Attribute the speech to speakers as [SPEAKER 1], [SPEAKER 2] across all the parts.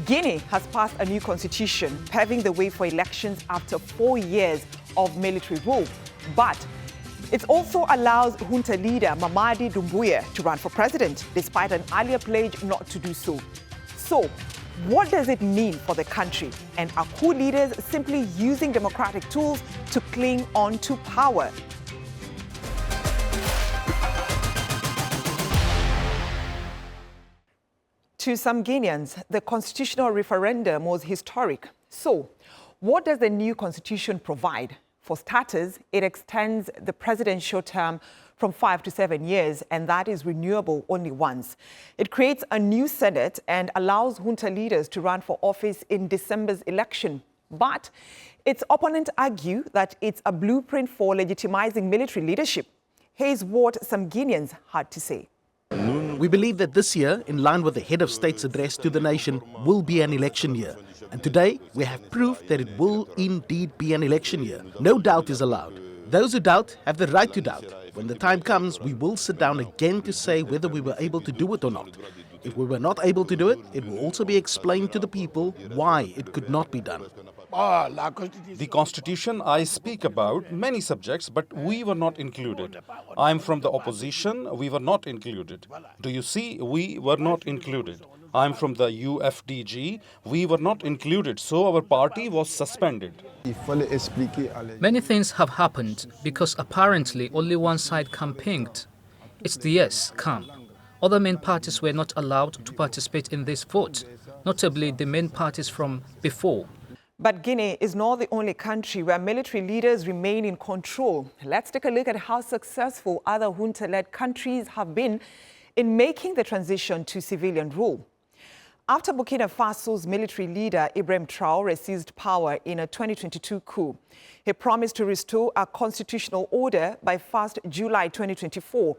[SPEAKER 1] Guinea has passed a new constitution, paving the way for elections after 4 years of military rule. But it also allows junta leader Mamady Doumbouya to run for president, despite an earlier pledge not to do so. So, what does it mean for the country? And are coup leaders simply using democratic tools to cling on to power? To some Guineans, the constitutional referendum was historic. So, what does the new constitution provide? For starters, it extends the presidential term from 5 to 7 years, and that is renewable only once. It creates a new Senate and allows junta leaders to run for office in December's election. But its opponents argue that it's a blueprint for legitimizing military leadership. Here's what some Guineans had to say.
[SPEAKER 2] We believe that this year, in line with the head of state's address to the nation, will be an election year. And today, we have proof that it will indeed be an election year. No doubt is allowed. Those who doubt have the right to doubt. When the time comes, we will sit down again to say whether we were able to do it or not. If we were not able to do it, it will also be explained to the people why it could not be done.
[SPEAKER 3] The Constitution, I speak about many subjects, but we were not included. I'm from the opposition, we were not included. Do you see, we were not included. I'm from the UFDG, we were not included, so our party was suspended.
[SPEAKER 4] Many things have happened because apparently only one side campaigned. It's the yes camp. Other main parties were not allowed to participate in this vote, notably the main parties from before.
[SPEAKER 1] But Guinea is not the only country where military leaders remain in control. Let's take a look at how successful other junta-led countries have been in making the transition to civilian rule. After Burkina Faso's military leader Ibrahim Traoré seized power in a 2022 coup, he promised to restore a constitutional order by 1st July 2024.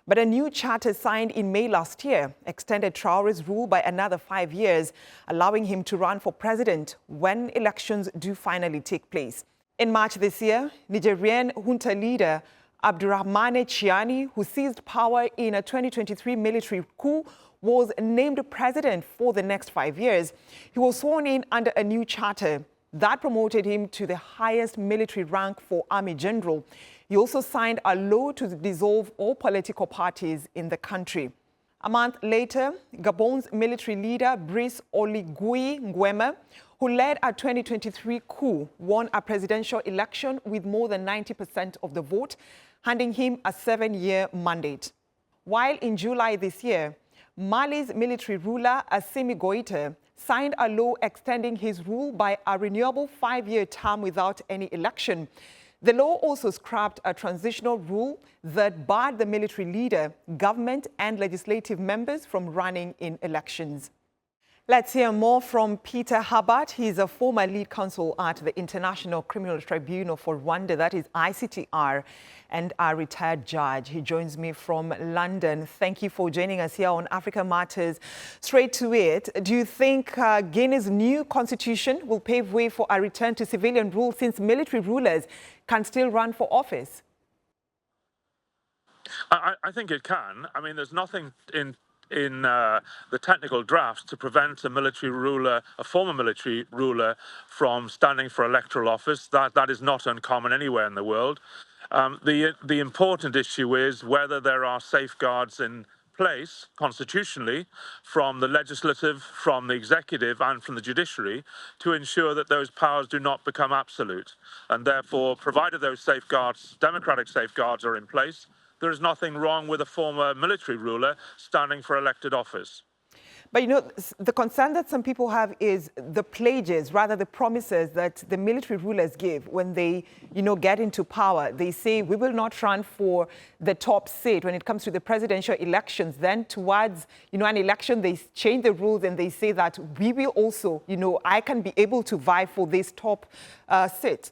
[SPEAKER 1] But a new charter signed in May last year extended Traoré's rule by another 5 years, allowing him to run for president when elections do finally take place. In March this year, Nigerian junta leader Abdurrahmane Chiani, who seized power in a 2023 military coup, was named president for the next 5 years. He was sworn in under a new charter that promoted him to the highest military rank for Army General. He also signed a law to dissolve all political parties in the country. A month later, Gabon's military leader, Brice Oligui Nguema, who led a 2023 coup, won a presidential election with more than 90% of the vote, handing him a 7-year mandate. While in July this year, Mali's military ruler, Assimi Goïta, signed a law extending his rule by a renewable 5-year term without any election. The law also scrapped a transitional rule that barred the military leader, government and legislative members from running in elections. Let's hear more from Peter Habart. He's a former lead counsel at the International Criminal Tribunal for Rwanda, that is ICTR, and a retired judge. He joins me from London. Thank you for joining us here on Africa Matters. Straight to it, do you think Guinea's new constitution will pave way for a return to civilian rule since military rulers can still run for office?
[SPEAKER 5] I think it can. I mean, there's nothing in the technical draft to prevent a military ruler, a former military ruler, from standing for electoral office. That is not uncommon anywhere in the world. The important issue is whether there are safeguards in place constitutionally from the legislative, from the executive and from the judiciary to ensure that those powers do not become absolute. And therefore, provided those safeguards, democratic safeguards, are in place, there is nothing wrong with a former military ruler standing for elected office.
[SPEAKER 1] But, you know, the concern that some people have is the pledges, rather the promises that the military rulers give when they, get into power. They say, we will not run for the top seat when it comes to the presidential elections. Then towards, an election, they change the rules and they say that we will also, I can be able to vie for this top seat.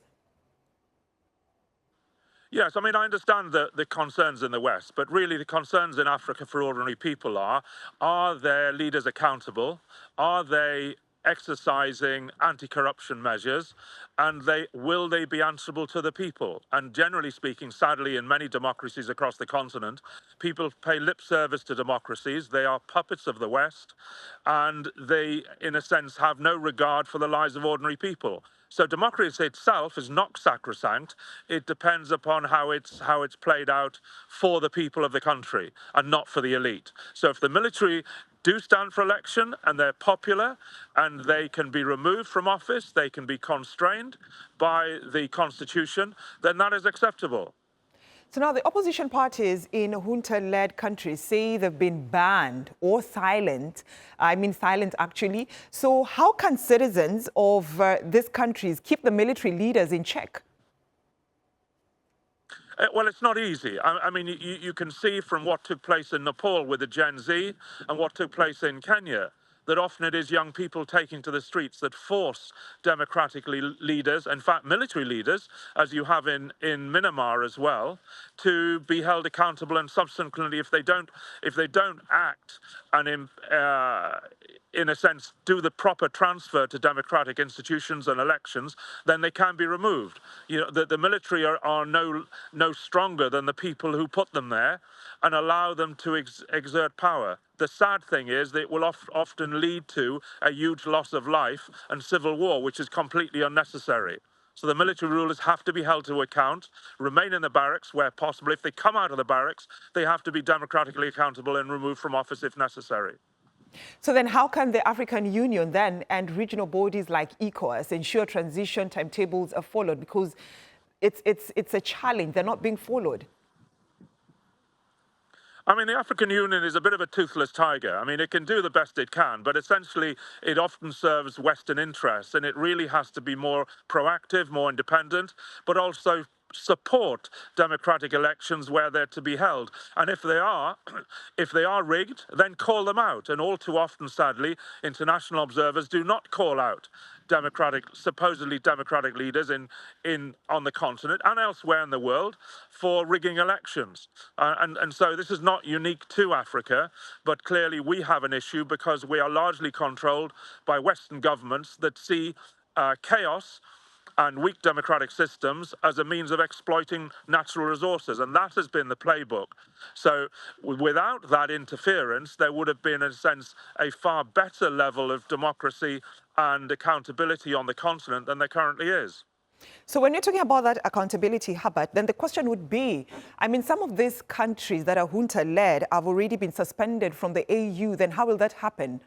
[SPEAKER 5] Yes, I mean, I understand the concerns in the West, but really the concerns in Africa for ordinary people are their leaders accountable? Are they exercising anti-corruption measures, and will they be answerable to the people? And generally speaking, sadly, in many democracies across the continent, people pay lip service to democracies. They are puppets of the West, and they, in a sense, have no regard for the lives of ordinary people. So democracy itself is not sacrosanct. It depends upon how it's played out for the people of the country and not for the elite. So if the military do stand for election and they're popular and they can be removed from office, they can be constrained by the constitution, then that is acceptable.
[SPEAKER 1] So now the opposition parties in junta-led countries say they've been banned or silent. I mean silent, actually. So how can citizens of these countries keep the military leaders in check?
[SPEAKER 5] Well, it's not easy. I mean, you can see from what took place in Nepal with the Gen Z and what took place in Kenya that often it is young people taking to the streets that force democratic leaders, in fact military leaders, as you have in Myanmar as well, to be held accountable, and subsequently if they don't act and in a sense do the proper transfer to democratic institutions and elections, then they can be removed. You know, the military are no stronger than the people who put them there and allow them to exert power. The sad thing is that it will often lead to a huge loss of life and civil war, which is completely unnecessary. So the military rulers have to be held to account, remain in the barracks where possible. If they come out of the barracks, they have to be democratically accountable and removed from office if necessary.
[SPEAKER 1] So then how can the African Union then and regional bodies like ECOWAS ensure transition timetables are followed? Because it's a challenge, they're not being followed.
[SPEAKER 5] I mean, the African Union is a bit of a toothless tiger. I mean, it can do the best it can, but essentially it often serves Western interests, and it really has to be more proactive, more independent, but also support democratic elections where they're to be held. And if they are rigged, then call them out. And all too often, sadly, international observers do not call out supposedly democratic leaders on the continent and elsewhere in the world for rigging elections. And so this is not unique to Africa, but clearly we have an issue because we are largely controlled by Western governments that see chaos and weak democratic systems as a means of exploiting natural resources. And that has been the playbook. So without that interference, there would have been, in a sense, a far better level of democracy and accountability on the continent than there currently is.
[SPEAKER 1] So when you're talking about that accountability, Herbert, then the question would be, I mean, some of these countries that are junta-led have already been suspended from the AU. Then how will that happen?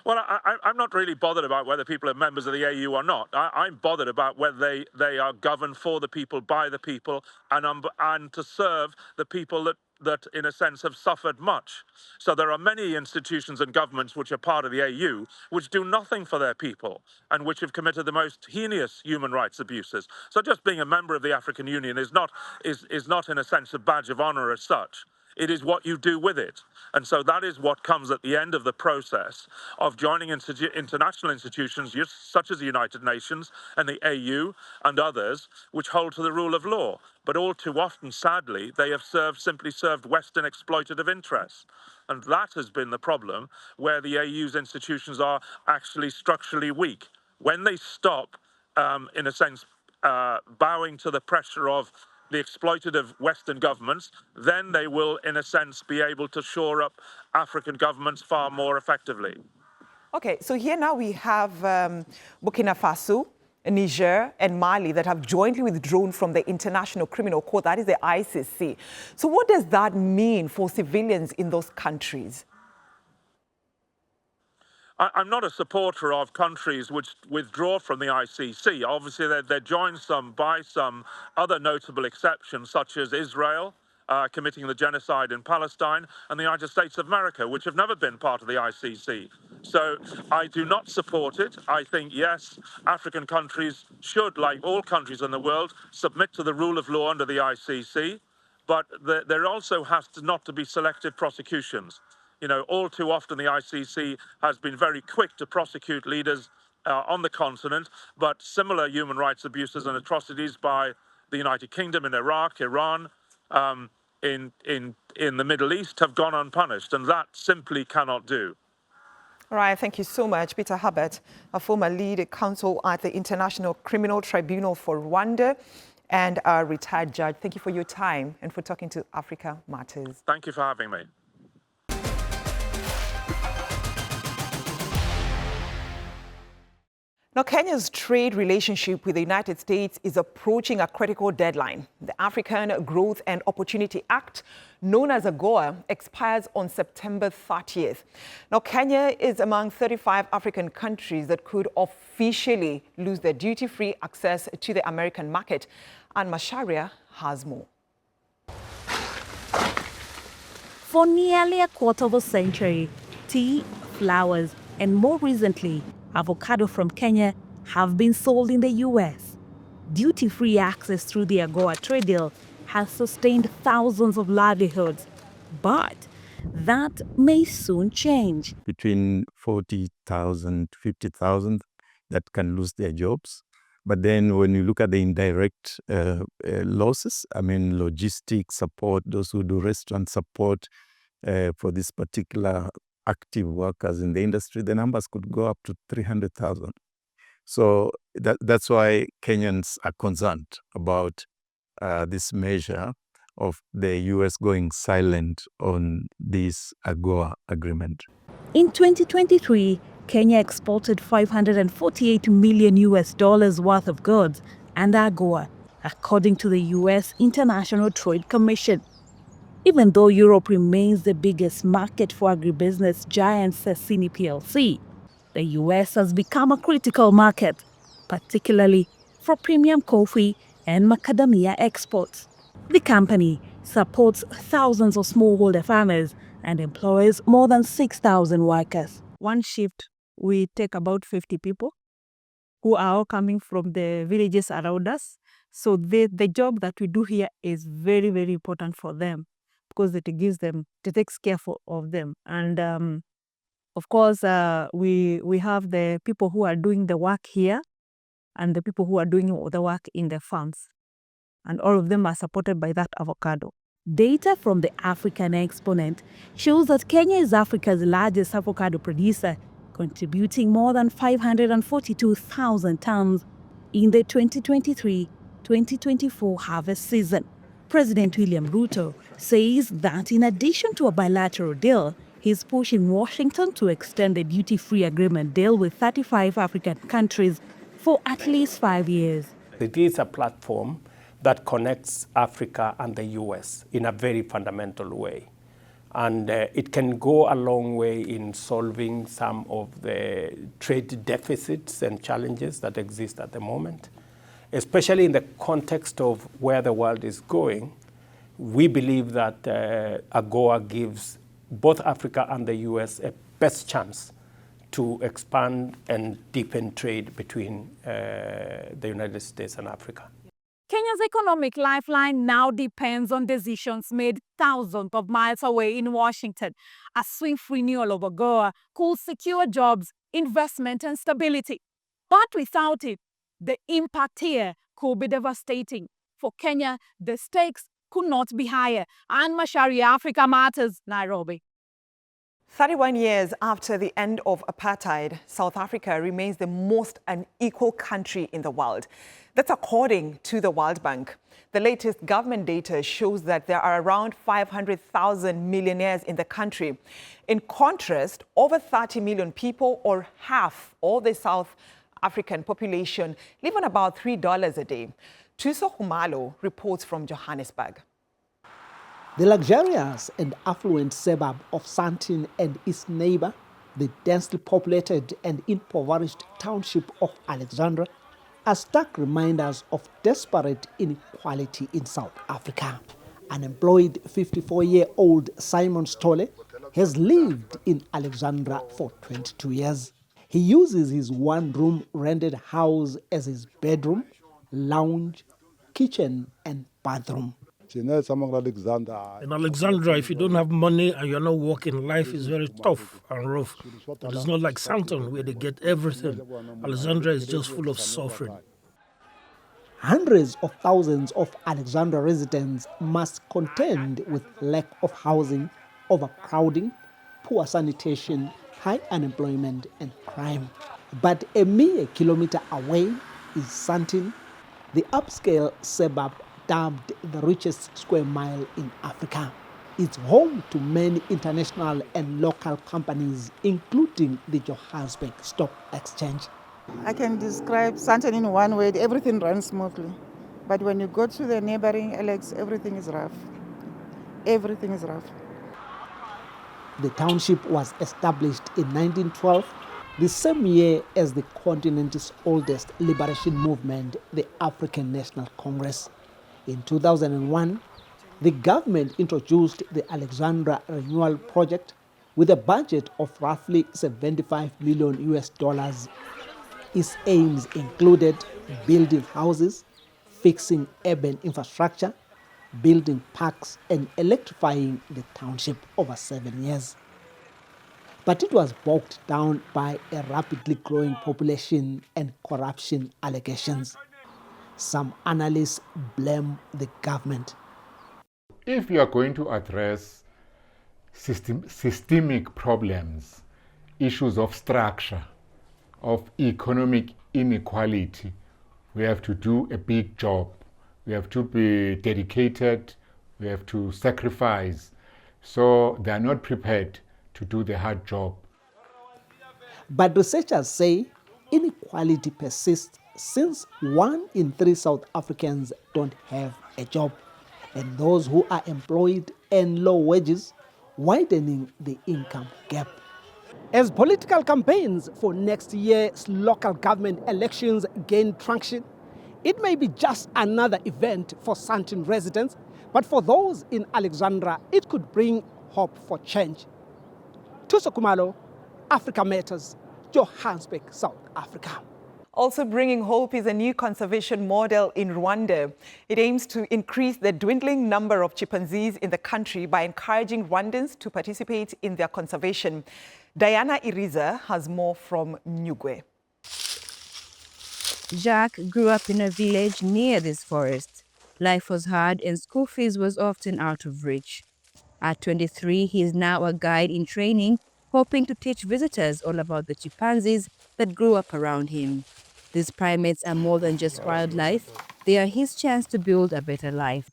[SPEAKER 5] Well, I'm not really bothered about whether people are members of the AU or not. I'm bothered about whether they are governed for the people, by the people, and to serve the people that, in a sense, have suffered much. So there are many institutions and governments which are part of the AU which do nothing for their people and which have committed the most heinous human rights abuses. So just being a member of the African Union is not, in a sense, a badge of honor as such. It is what you do with it. And so that is what comes at the end of the process of joining international institutions such as the United Nations and the AU and others, which hold to the rule of law. But all too often, sadly, they have simply served Western exploitative interests. And that has been the problem, where the AU's institutions are actually structurally weak. When they stop, in a sense, bowing to the pressure of the exploitative Western governments, then they will, in a sense, be able to shore up African governments far more effectively.
[SPEAKER 1] Okay, so here now we have Burkina Faso, Niger, and Mali that have jointly withdrawn from the International Criminal Court, that is the ICC. So what does that mean for civilians in those countries?
[SPEAKER 5] I'm not a supporter of countries which withdraw from the ICC. Obviously, they're joined by some other notable exceptions, such as Israel committing the genocide in Palestine, and the United States of America, which have never been part of the ICC. So I do not support it. I think, yes, African countries should, like all countries in the world, submit to the rule of law under the ICC, but there also has not to be selective prosecutions. You know, all too often the ICC has been very quick to prosecute leaders on the continent, but similar human rights abuses and atrocities by the United Kingdom in Iraq, Iran, in the Middle East have gone unpunished, and that simply cannot do.
[SPEAKER 1] All right, thank you so much, Peter Hubbard, a former lead counsel at the International Criminal Tribunal for Rwanda and a retired judge. Thank you for your time and for talking to Africa Matters.
[SPEAKER 5] Thank you for having me.
[SPEAKER 1] Now, Kenya's trade relationship with the United States is approaching a critical deadline. The African Growth and Opportunity Act, known as AGOA, expires on September 30th. Now, Kenya is among 35 African countries that could officially lose their duty-free access to the American market. And Masharia has more.
[SPEAKER 6] For nearly a quarter of a century, tea, flowers, and more recently, avocado from Kenya have been sold in the U.S. Duty-free access through the AGOA trade deal has sustained thousands of livelihoods, but that may soon change.
[SPEAKER 7] Between 40,000 to 50,000 that can lose their jobs. But then when you look at the indirect losses, I mean, logistics support, those who do restaurant support for this particular active workers in the industry, the numbers could go up to 300,000. So that's why Kenyans are concerned about this measure of the U.S. going silent on this AGOA agreement.
[SPEAKER 6] In 2023, Kenya exported $548 million worth of goods under AGOA, according to the U.S. International Trade Commission. Even though Europe remains the biggest market for agribusiness giant Sesini PLC, the U.S. has become a critical market, particularly for premium coffee and macadamia exports. The company supports thousands of smallholder farmers and employs more than 6,000 workers. One shift, we take about 50 people who are all coming from the villages around us. So the job that we do here is very, very important for them because it takes care of them. And of course, we have the people who are doing the work here and the people who are doing the work in the farms. And all of them are supported by that avocado. Data from the African Exponent shows that Kenya is Africa's largest avocado producer, contributing more than 542,000 tons in the 2023-2024 harvest season. President William Ruto says that in addition to a bilateral deal, he's pushing Washington to extend the duty-free agreement deal with 35 African countries for at least 5 years.
[SPEAKER 8] It is a platform that connects Africa and the US in a very fundamental way. And it can go a long way in solving some of the trade deficits and challenges that exist at the moment. Especially in the context of where the world is going, we believe that AGOA gives both Africa and the US a best chance to expand and deepen trade between the United States and Africa.
[SPEAKER 6] Kenya's economic lifeline now depends on decisions made thousands of miles away in Washington. A swift renewal of AGOA could secure jobs, investment, and stability. But without it, the impact here could be devastating. For Kenya, the stakes could not be higher. And Masharia, Africa Matters, Nairobi.
[SPEAKER 1] 31 years after the end of apartheid, South Africa remains the most unequal country in the world. That's according to the World Bank. The latest government data shows that there are around 500,000 millionaires in the country. In contrast, over 30 million people, or half all the South African population, live on about $3 a day. Tuso Humalo reports from Johannesburg.
[SPEAKER 2] The luxurious and affluent suburb of Sandton and its neighbor, the densely populated and impoverished township of Alexandra, are stark reminders of desperate inequality in South Africa. Unemployed 54-year-old Simon Stolle has lived in Alexandra for 22 years. He uses his one-room rented house as his bedroom, lounge, kitchen, and bathroom.
[SPEAKER 9] In Alexandra, if you don't have money and you're not working, life is very tough and rough. It is not like Sandton where they get everything. Alexandra is just full of suffering.
[SPEAKER 2] Hundreds of thousands of Alexandra residents must contend with lack of housing, overcrowding, poor sanitation, high unemployment and crime. But a mere kilometer away is Sandton, the upscale suburb dubbed the richest square mile in Africa. It's home to many international and local companies, including the Johannesburg Stock Exchange.
[SPEAKER 10] I can describe Sandton in one word: everything runs smoothly. But when you go to the neighboring Alex, everything is rough. Everything is rough.
[SPEAKER 2] The township was established in 1912, the same year as the continent's oldest liberation movement, the African National Congress. In 2001, the government introduced the Alexandra Renewal Project with a budget of roughly $75 million. Its aims included building houses, fixing urban infrastructure, building parks, and electrifying the township over 7 years. But it was bogged down by a rapidly growing population and corruption allegations. Some analysts blame the government.
[SPEAKER 11] If you are going to address systemic problems, issues of structure, of economic inequality, we have to do a big job. We have to be dedicated, we have to sacrifice. So they are not prepared to do the hard job.
[SPEAKER 2] But researchers say inequality persists since 1 in 3 South Africans don't have a job, and those who are employed earn low wages, widening the income gap. As political campaigns for next year's local government elections gain traction, it may be just another event for Sandton residents, but for those in Alexandra, it could bring hope for change. Tuso Kumalo, Africa Matters, Johannesburg, South Africa.
[SPEAKER 1] Also bringing hope is a new conservation model in Rwanda. It aims to increase the dwindling number of chimpanzees in the country by encouraging Rwandans to participate in their conservation. Diana Iriza has more from Nyugwe.
[SPEAKER 12] Jacques grew up in a village near this forest. Life was hard and school fees was often out of reach. At 23, he is now a guide in training, hoping to teach visitors all about the chimpanzees that grew up around him. These primates are more than just wildlife. They are his chance to build a better life.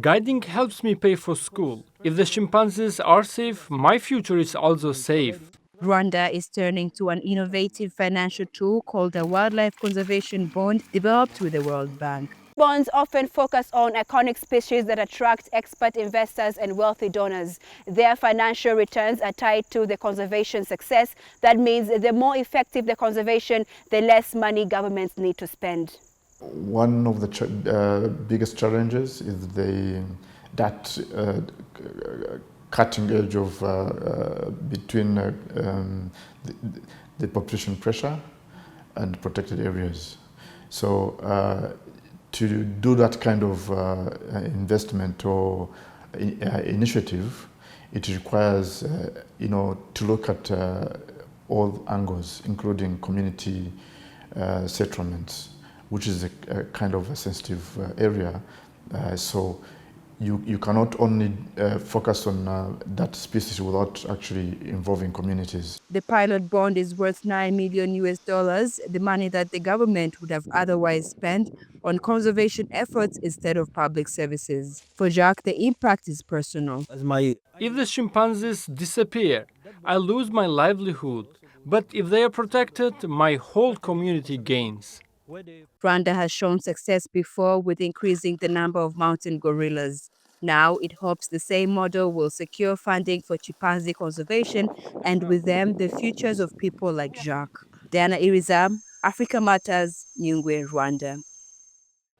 [SPEAKER 13] Guiding helps me pay for school. If the chimpanzees are safe, my future is also safe.
[SPEAKER 12] Rwanda is turning to an innovative financial tool called a wildlife conservation bond developed with the World Bank.
[SPEAKER 14] Bonds often focus on iconic species that attract expert investors and wealthy donors. Their financial returns are tied to the conservation success. That means the more effective the conservation, the less money governments need to spend.
[SPEAKER 15] One of the biggest challenges is that cutting edge of between the population pressure and protected areas. So to do that kind of investment or initiative, it requires to look at all angles, including community settlements, which is a kind of a sensitive area. So you cannot only focus on that species without actually involving communities.
[SPEAKER 12] The pilot bond is worth $9 million, the money that the government would have otherwise spent on conservation efforts instead of public services. For Jacques, the impact is personal.
[SPEAKER 13] If the chimpanzees disappear, I lose my livelihood. But if they are protected, my whole community gains.
[SPEAKER 12] Rwanda has shown success before with increasing the number of mountain gorillas. Now it hopes the same model will secure funding for chimpanzee conservation and with them the futures of people like Jacques. Diana Iriza, Africa Matters, Nyungwe, Rwanda.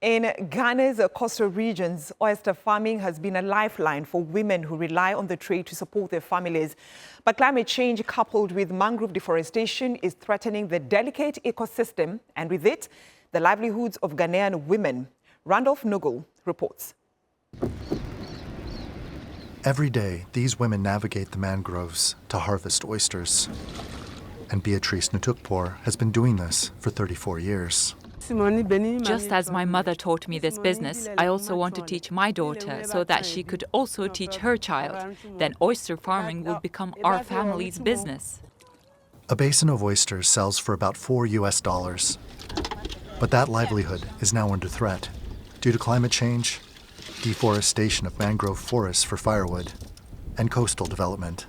[SPEAKER 1] In Ghana's coastal regions, oyster farming has been a lifeline for women who rely on the trade to support their families. But climate change coupled with mangrove deforestation is threatening the delicate ecosystem and with it, the livelihoods of Ghanaian women. Randolph Nugal reports.
[SPEAKER 16] Every day, these women navigate the mangroves to harvest oysters. And Beatrice Nutukpour has been doing this for 34 years.
[SPEAKER 17] Just as my mother taught me this business, I also want to teach my daughter so that she could also teach her child. Then oyster farming will become our family's business.
[SPEAKER 16] A basin of oysters sells for about $4. But that livelihood is now under threat due to climate change, deforestation of mangrove forests for firewood, and coastal development.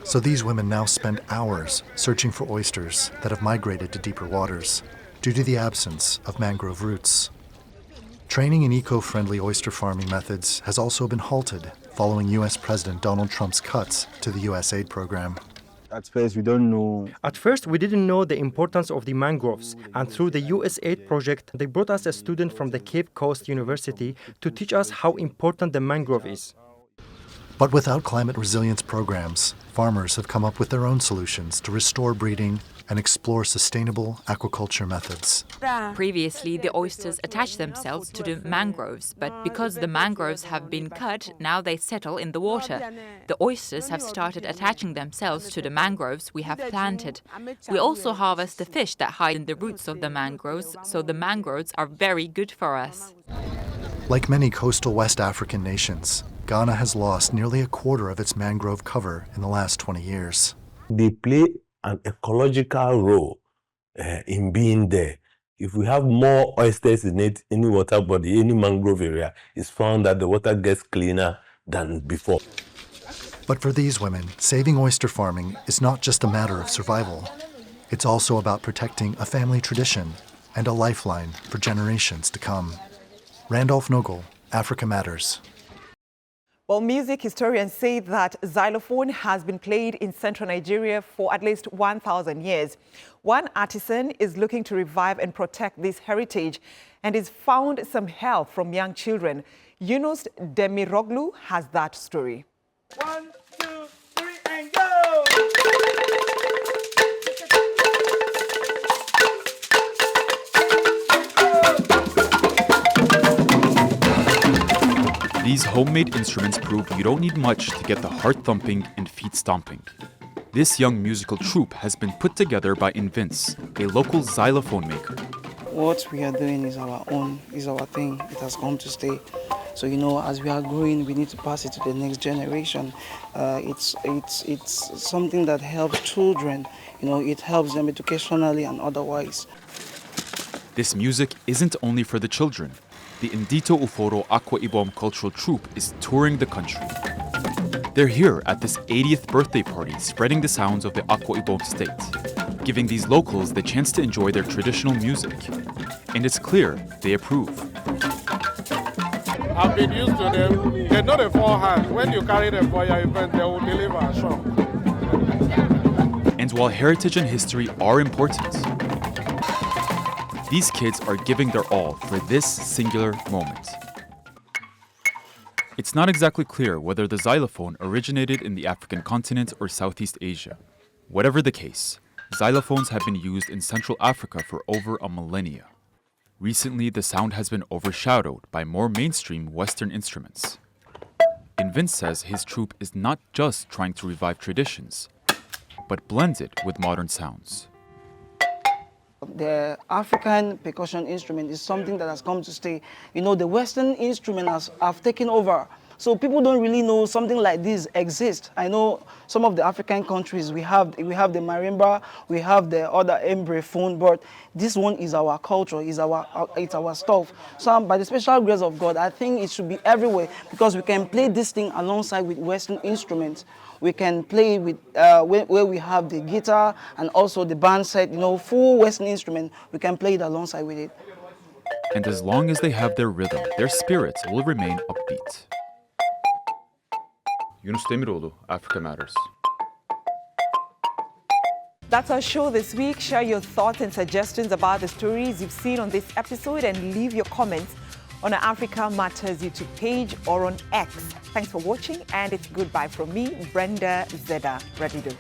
[SPEAKER 16] So these women now spend hours searching for oysters that have migrated to deeper waters due to the absence of mangrove roots. Training in eco-friendly oyster farming methods has also been halted following U.S. President Donald Trump's cuts to the U.S. aid program.
[SPEAKER 18] At first, we didn't know the importance of the mangroves, and through the USAID project, they brought us a student from the Cape Coast University to teach us how important the mangrove is.
[SPEAKER 16] But without climate resilience programs, farmers have come up with their own solutions to restore breeding and explore sustainable aquaculture methods.
[SPEAKER 17] Previously, the oysters attach themselves to the mangroves, but because the mangroves have been cut, now they settle in the water. The oysters have started attaching themselves to the mangroves we have planted. We also harvest the fish that hide in the roots of the mangroves, so the mangroves are very good for us.
[SPEAKER 16] Like many coastal West African nations, Ghana has lost nearly a quarter of its mangrove cover in the last 20 years.
[SPEAKER 19] They play an ecological role in being there. If we have more oysters in any water body, any mangrove area, it's found that the water gets cleaner than before.
[SPEAKER 16] But for these women, saving oyster farming is not just a matter of survival. It's also about protecting a family tradition and a lifeline for generations to come. Randolph Nogel, Africa Matters.
[SPEAKER 1] Well, music historians say that xylophone has been played in central Nigeria for at least 1,000 years. One artisan is looking to revive and protect this heritage and has found some help from young children. Yunus Demiroglu has that story.
[SPEAKER 20] 1, 2, 3, and go!
[SPEAKER 21] These homemade instruments prove you don't need much to get the heart thumping and feet stomping. This young musical troupe has been put together by Invince, a local xylophone maker.
[SPEAKER 22] What we are doing is our own, is our thing. It has come to stay. So, as we are growing, we need to pass it to the next generation. It's something that helps children. It helps them educationally and otherwise.
[SPEAKER 21] This music isn't only for the children. The Indito Uforo Akwa Ibom cultural troupe is touring the country. They're here at this 80th birthday party, spreading the sounds of the Akwa Ibom state, giving these locals the chance to enjoy their traditional music. And it's clear they approve.
[SPEAKER 23] I've been used to them. They know the forehand. When you carry them for your event, they will deliver a show.
[SPEAKER 21] And while heritage and history are important, these kids are giving their all for this singular moment. It's not exactly clear whether the xylophone originated in the African continent or Southeast Asia. Whatever the case, xylophones have been used in Central Africa for over a millennia. Recently, the sound has been overshadowed by more mainstream Western instruments. Invince says his troupe is not just trying to revive traditions, but blends it with modern sounds.
[SPEAKER 22] The African percussion instrument is something that has come to stay. The Western instruments have taken over. So people don't really know something like this exists. I know some of the African countries, we have the marimba, we have the other embryophone, but this one is our culture, it's our stuff. So by the special grace of God, I think it should be everywhere because we can play this thing alongside with Western instruments. We can play with where we have the guitar and also the band set, full Western instrument. We can play it alongside with it.
[SPEAKER 21] And as long as they have their rhythm, their spirits will remain upbeat. Yunus Demiroglu, Africa Matters.
[SPEAKER 1] That's our show this week. Share your thoughts and suggestions about the stories you've seen on this episode and leave your comments on our Africa Matters YouTube page or on X. Thanks for watching, and it's goodbye from me, Brenda Zeda Radido.